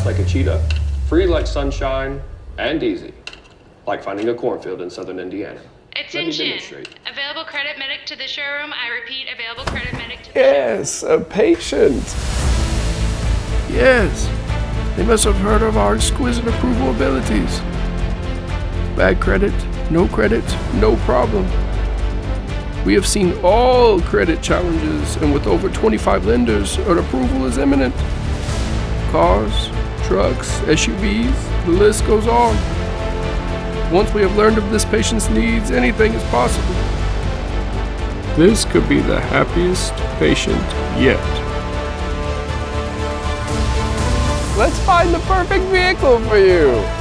like a cheetah, free like sunshine, and easy, like finding a cornfield in southern Indiana. Attention! Available credit medic to the showroom. I repeat, available credit medic to the Yes, a patient. Yes, they must have heard of our exquisite approval abilities. Bad credit, no problem. We have seen all credit challenges, and with over 25 lenders, our approval is imminent. Cars, trucks, SUVs, the list goes on. Once we have learned of this patient's needs, anything is possible. This could be the happiest patient yet. Let's find the perfect vehicle for you.